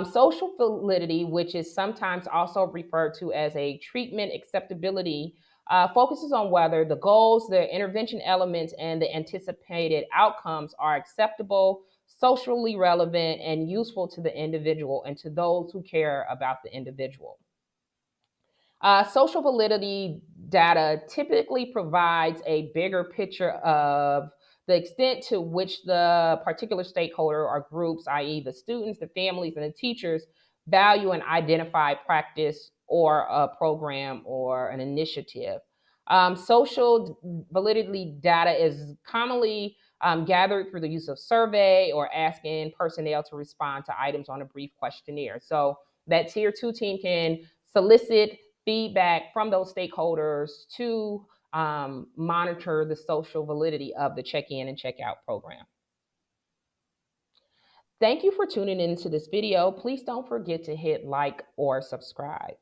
Social validity, which is sometimes also referred to as a treatment acceptability, focuses on whether the goals, the intervention elements, and the anticipated outcomes are acceptable, socially relevant, and useful to the individual and to those who care about the individual. Social validity data typically provides a bigger picture of the extent to which the particular stakeholder or groups, i.e., the students, the families, and the teachers, value and identify practice or a program or an initiative. Social validity data is commonly gathered through the use of survey or asking personnel to respond to items on a brief questionnaire. So that tier two team can solicit feedback from those stakeholders to monitor the social validity of the check-in and check-out program. Thank you for tuning into this video. Please don't forget to hit like or subscribe.